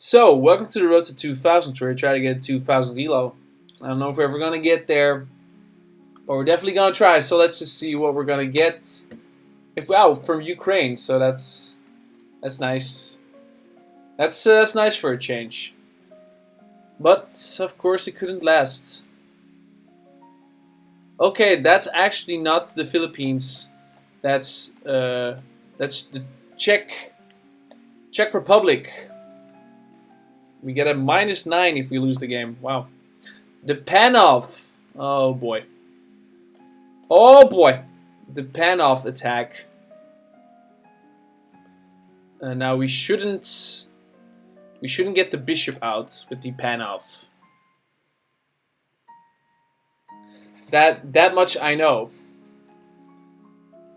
So, welcome to the road to 2000, where we try to get 2000 elo. I don't know if we're ever going to get there, but we're definitely going to try. So let's just see what we're going to get. From Ukraine, so that's nice. That's nice for a change. But, of course, it couldn't last. Okay, that's actually not the Philippines. That's the Czech Republic. We get a -9 if we lose the game. Wow. The Panov. Oh boy. Oh boy. The Panov attack. Now we shouldn't get the bishop out with the Panov. That much I know.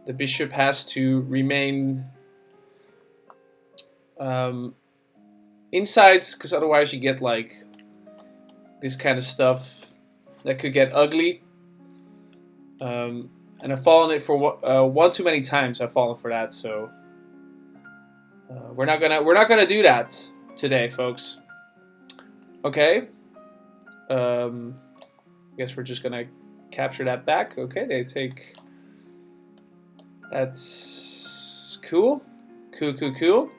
The bishop has to remain inside, because otherwise you get like this kind of stuff that could get ugly. And I've fallen it for one too many times. I've fallen for that, so we're not gonna do that today, folks. Okay. Guess we're just gonna capture that back. Okay, they take. That's cool. Cool.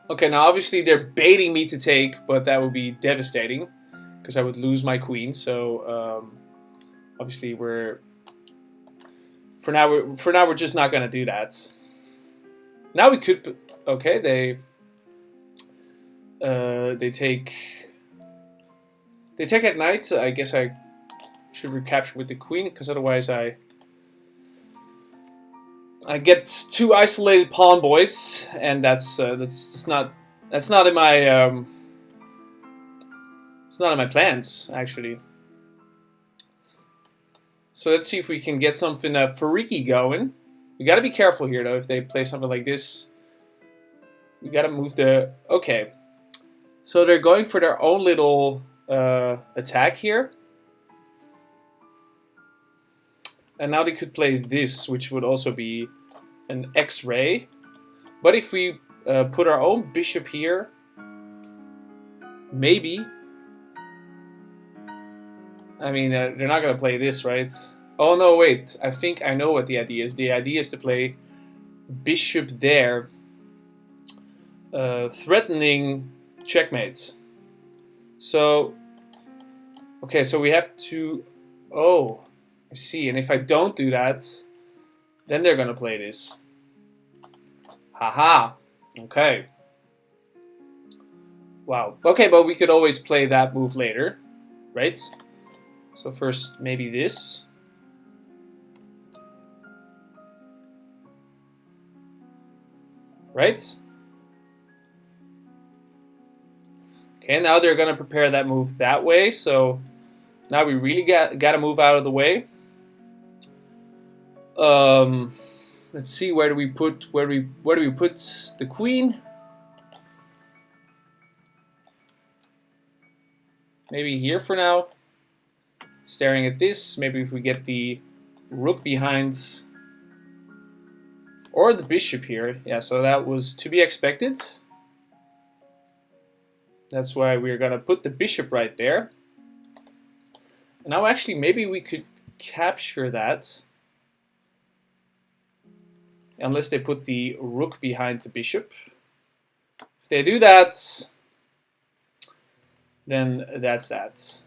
Okay, now obviously they're baiting me to take, but that would be devastating because I would lose my queen. So obviously we're just not gonna do that. Now we could. Okay, they take that knight. I guess I should recapture with the queen, because otherwise I get two isolated pawn boys, and that's not in my it's not in my plans, actually. So let's see if we can get something freaky going. We got to be careful here, though. If they play something like this, we got to move the. Okay, so they're going for their own little attack here. And now they could play this, which would also be an X-ray. But if we put our own bishop here, maybe. I mean, they're not going to play this, right? Oh, no, wait. I think I know what the idea is. The idea is to play bishop there, threatening checkmates. So, okay, so we have to... Oh... I see, and if I don't do that, then they're gonna play this. Haha. Okay. Wow. Okay, but we could always play that move later, right? So first, maybe this. Right? Okay, now they're gonna prepare that move that way, so now we really gotta move out of the way. Let's see, where do we put the queen? Maybe here for now. Staring at this. Maybe if we get the rook behind, or the bishop here. Yeah, so that was to be expected. That's why we're gonna put the bishop right there. Now actually maybe we could capture that. Unless they put the rook behind the bishop. If they do that, then that's that.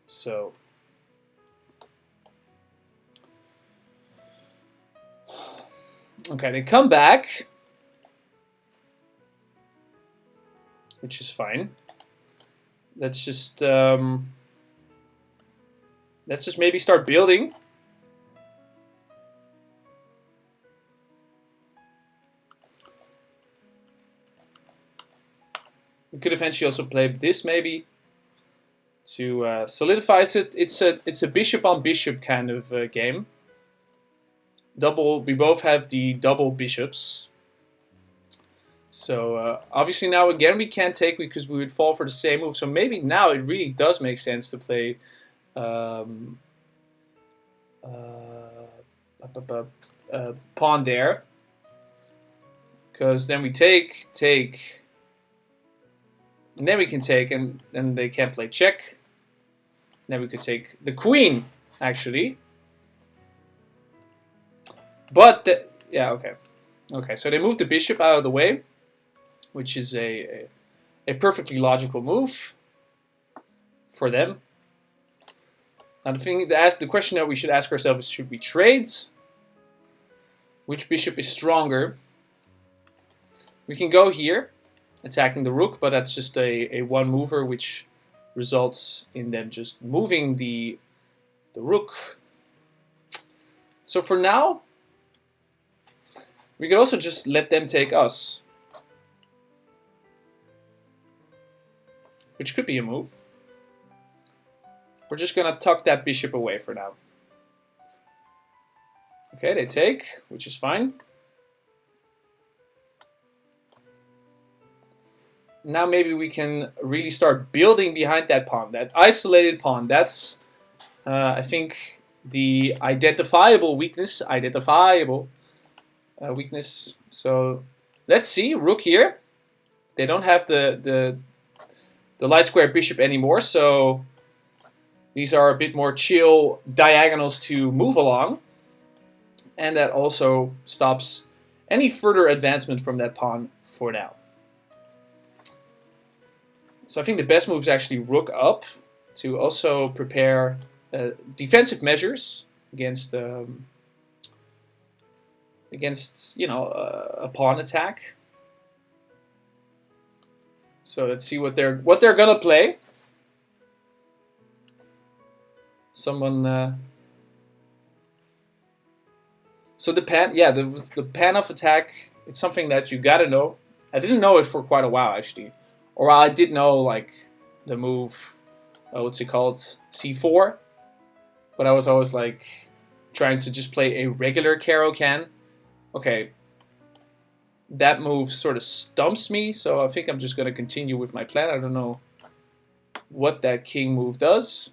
So, okay, they come back, which is fine. Let's just maybe start building. We could eventually also play this, maybe, to solidify it. It's a bishop on bishop kind of game. We both have the double bishops. So obviously now again we can't take, because we would fall for the same move. So maybe now it really does make sense to play pawn there. Because then we take, and then we can take, and then they can't play check. Then we could take the queen, actually. But, yeah, okay. Okay, so they move the bishop out of the way, which is a perfectly logical move for them. Now the question that we should ask ourselves is, should we trade? Which bishop is stronger? We can go here, attacking the rook, but that's just a one mover, which results in them just moving the rook. So for now, we could also just let them take us, which could be a move. We're just gonna tuck that bishop away for now. Okay, they take, which is fine. Now maybe we can really start building behind that pawn, that isolated pawn. That's, I think, the identifiable weakness. Weakness. So let's see, rook here. They don't have the light square bishop anymore, so these are a bit more chill diagonals to move along. And that also stops any further advancement from that pawn for now. So I think the best move is actually rook up to also prepare defensive measures against you know, a pawn attack. So let's see what they're gonna play. Someone. So the Panov attack. It's something that you gotta know. I didn't know it for quite a while actually, or I did know like the move. What's it called? C4. But I was always like trying to just play a regular Caro-Can. Okay. That move sort of stumps me, so I think I'm just gonna continue with my plan. I don't know what that king move does.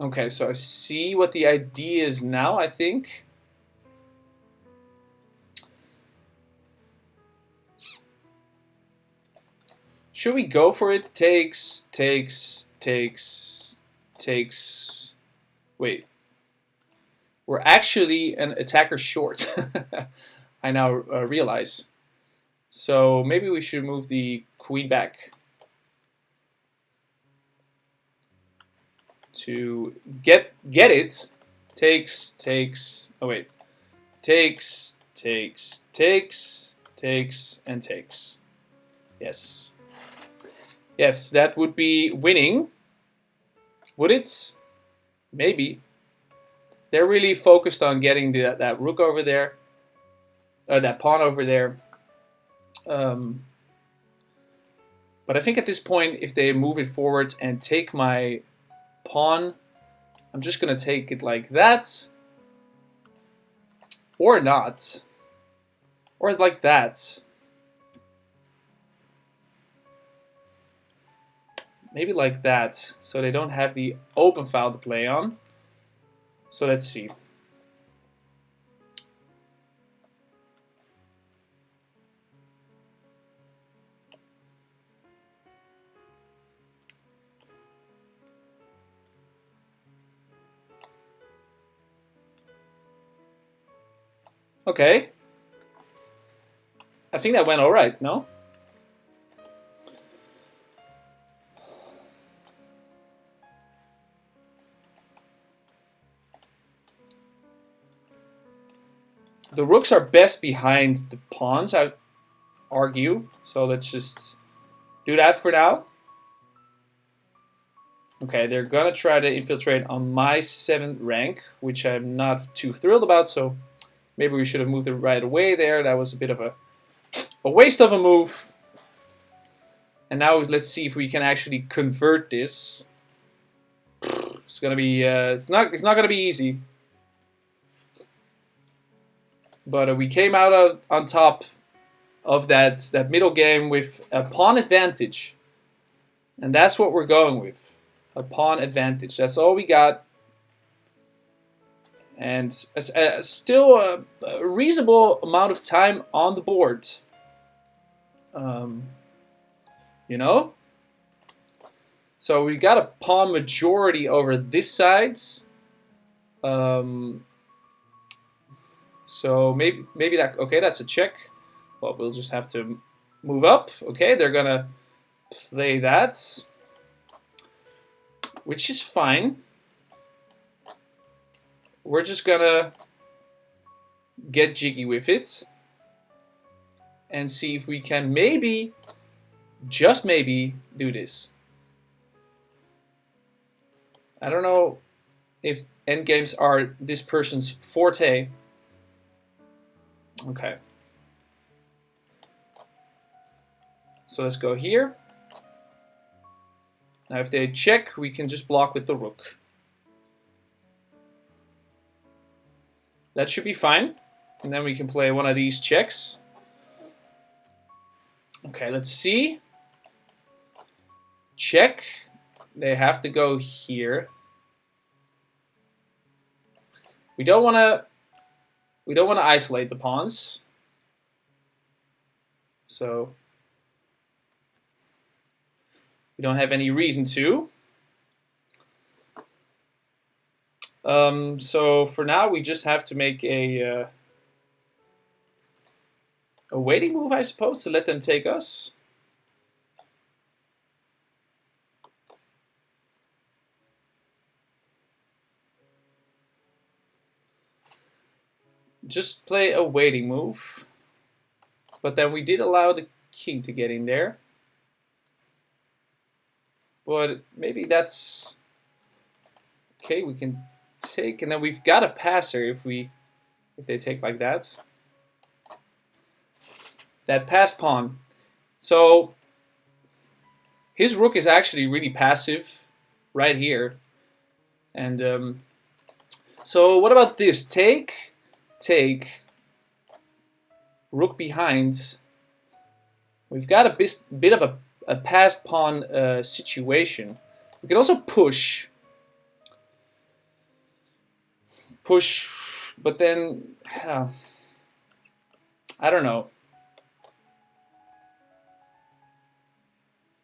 Okay, so I see what the idea is now, I think. Should we go for it? Takes. Wait. We're actually an attacker short. I now realize. So maybe we should move the queen back. To get it, takes, oh wait, takes, and takes. Yes. Yes, that would be winning. Would it? Maybe. They're really focused on getting that rook over there, that pawn over there. But I think at this point, if they move it forward and take my pawn, I'm just gonna take it like that, or not, or like that. Maybe like that, so they don't have the open file to play on. So let's see. Okay. I think that went alright, no? The rooks are best behind the pawns, I would argue. So let's just do that for now. Okay, they're gonna try to infiltrate on my 7th rank, which I'm not too thrilled about, so maybe we should have moved it right away there. That was a bit of a waste of a move. And now let's see if we can actually convert this. It's gonna be it's not gonna be easy. But we came out on top of that middle game with a pawn advantage. And that's what we're going with. A pawn advantage. That's all we got. And still a reasonable amount of time on the board. You know? So we got a pawn majority over this side. So maybe that, okay, that's a check. Well, we'll just have to move up. Okay, they're gonna play that, which is fine. We're just gonna get jiggy with it and see if we can maybe, just maybe, do this. I don't know if endgames are this person's forte. Okay. So let's go here. Now if they check, we can just block with the rook. That should be fine. And then we can play one of these checks. Okay, let's see. Check. They have to go here. We don't want to isolate the pawns. So we don't have any reason to. So for now, we just have to make a waiting move, I suppose, to let them take us. Just play a waiting move. But then we did allow the king to get in there. But maybe that's okay. We can take, and then we've got a passer if they take like that. That pass pawn. So his rook is actually really passive right here. And so what about this? Take, rook behind. We've got a bit of a passed pawn situation. We can also push, but then I don't know.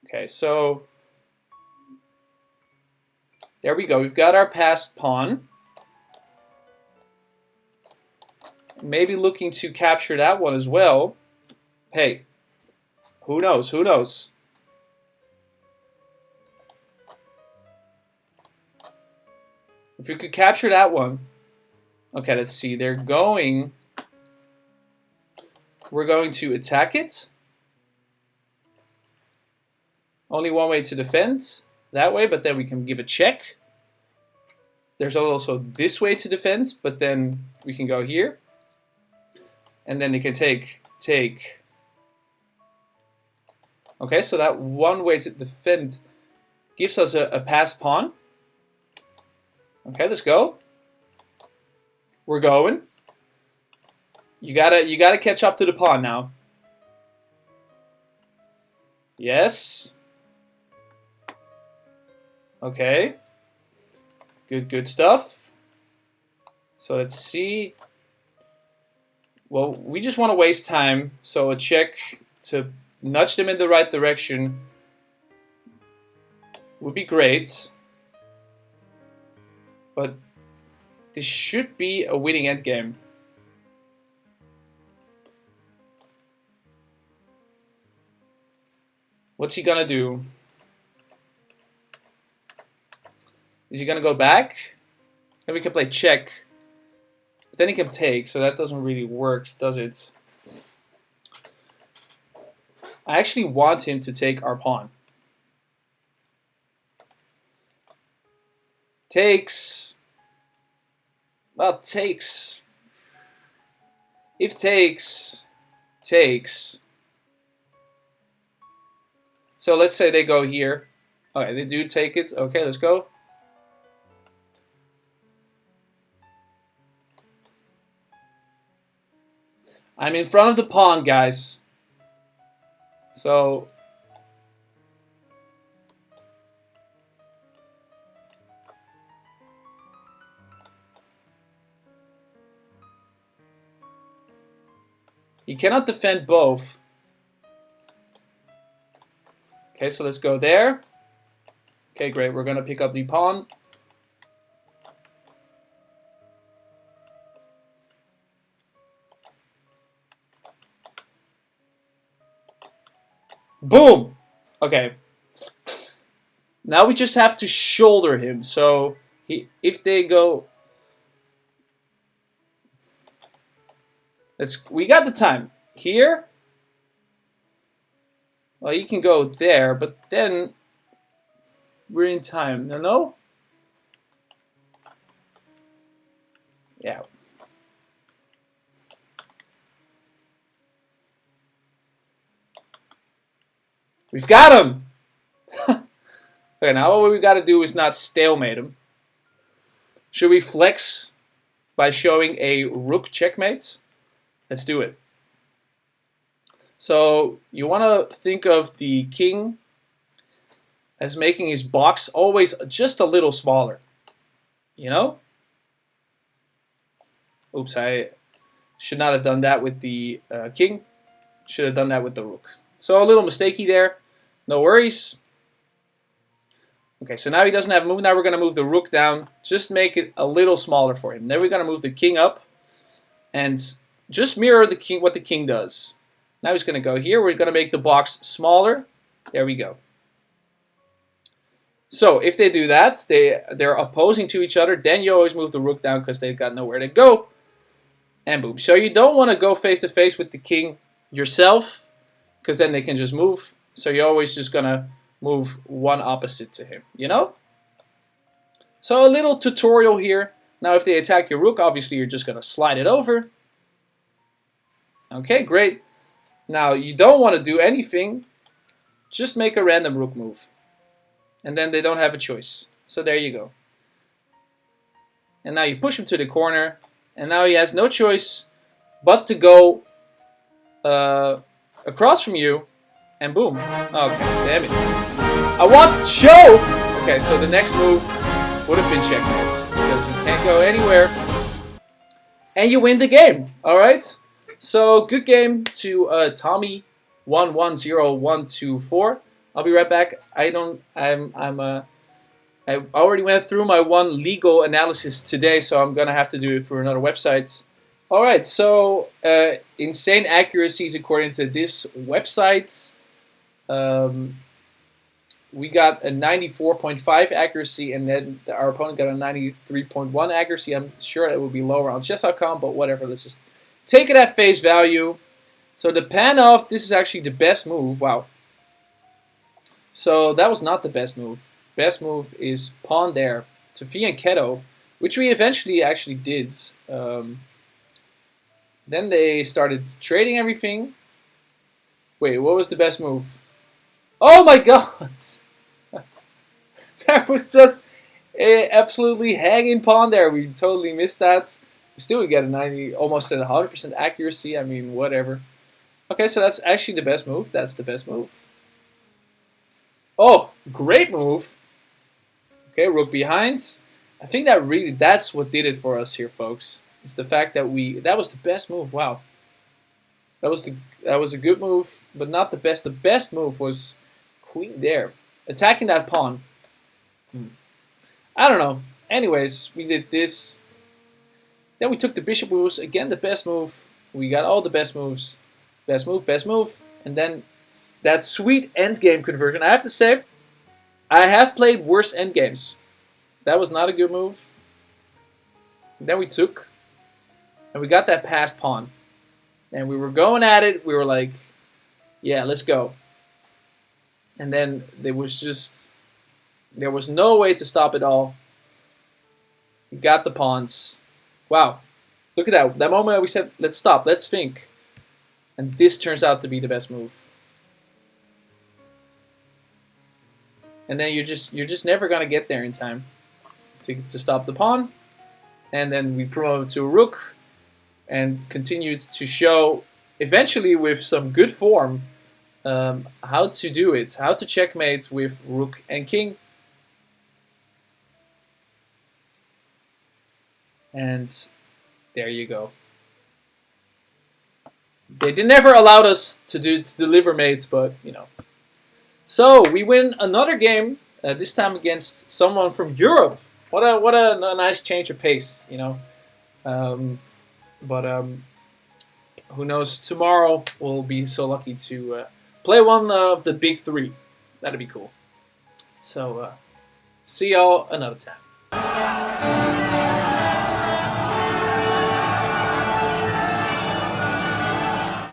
Okay, so there we go. We've got our passed pawn. Maybe looking to capture that one as well. Hey, who knows? Who knows? If we could capture that one. Okay, let's see. We're going to attack it. Only one way to defend. That way, but then we can give a check. There's also this way to defend, but then we can go here. And then they can take. Okay, so that one way to defend gives us a pass pawn. Okay, let's go. We're going. You gotta catch up to the pawn now. Yes. Okay. Good stuff. So let's see. Well, we just want to waste time, so a check to nudge them in the right direction would be great. But this should be a winning endgame. What's he gonna do? Is he gonna go back? Then we can play check. But then he can take, so that doesn't really work, does it? I actually want him to take our pawn. Takes. Well, takes. If takes. So let's say they go here. Okay, they do take it. Okay, let's go. I'm in front of the pawn, guys. So He cannot defend both. Okay, so let's go there. Okay, great. We're gonna pick up the pawn. Boom! Okay. Now we just have to shoulder him. So if they go, we got the time here. Well, he can go there, but then we're in time. No? Yeah. We've got him! Okay, now what we got to do is not stalemate him. Should we flex by showing a rook checkmate? Let's do it. So you want to think of the king as making his box always just a little smaller. You know? Oops, I should not have done that with the king. Should have done that with the rook. So a little mistakey there. No worries. Okay, so now he doesn't have move. Now we're going to move the rook down. Just make it a little smaller for him. Then we're going to move the king up. And just mirror the king, what the king does. Now he's going to go here. We're going to make the box smaller. There we go. So if they do that, they're opposing to each other. Then you always move the rook down because they've got nowhere to go. And boom. So you don't want to go face to face with the king yourself, because then they can just move. So you're always just going to move one opposite to him, you know? So a little tutorial here. Now if they attack your rook, obviously you're just going to slide it over. Okay, great. Now you don't want to do anything. Just make a random rook move. And then they don't have a choice. So there you go. And now you push him to the corner. And now he has no choice but to go across from you. And boom. Okay, damn it. I want to show! Okay, so the next move would have been checkmate. Because you can't go anywhere. And you win the game. Alright? So, good game to Tommy 110124. I'll be right back. I already went through my one legal analysis today, so I'm gonna have to do it for another website. Alright, so insane accuracies according to this website. We got a 94.5 accuracy, and then our opponent got a 93.1 accuracy. I'm sure it will be lower on chess.com, but whatever. Let's just take it at face value. So the Panov, this is actually the best move. Wow. So that was not the best move. Best move is pawn there to fianchetto, which we eventually actually did. Then they started trading everything. Wait, what was the best move? Oh my god! That was just absolutely hanging pawn there. We totally missed that. Still, we get a 90, almost at 100% accuracy. I mean, whatever. Okay, so that's actually the best move. That's the best move. Oh, great move. Okay, rook behind. I think that's what did it for us here, folks. It's the fact that that was the best move. Wow. That was a good move, but not the best. The best move was queen there, attacking that pawn. I don't know. Anyways, we did this. Then we took the bishop, which was again the best move. We got all the best moves. Best move, best move. And then that sweet endgame conversion. I have to say, I have played worse endgames. That was not a good move. And then we took, and we got that passed pawn. And we were going at it. We were like, yeah, let's go. And then there was no way to stop it all. We got the pawns. Wow. Look at that. That moment we said, let's stop, let's think. And this turns out to be the best move. And then you're just never gonna get there in time to stop the pawn. And then we promoted to a rook and continued to show, eventually with some good form, how to do it, how to checkmate with rook and king. And there you go. They never allowed us to deliver mates, but you know. So we win another game. This time against someone from Europe. What a nice change of pace, you know. But who knows? Tomorrow we'll be so lucky to play one of the big three. That'd be cool. So see y'all another time.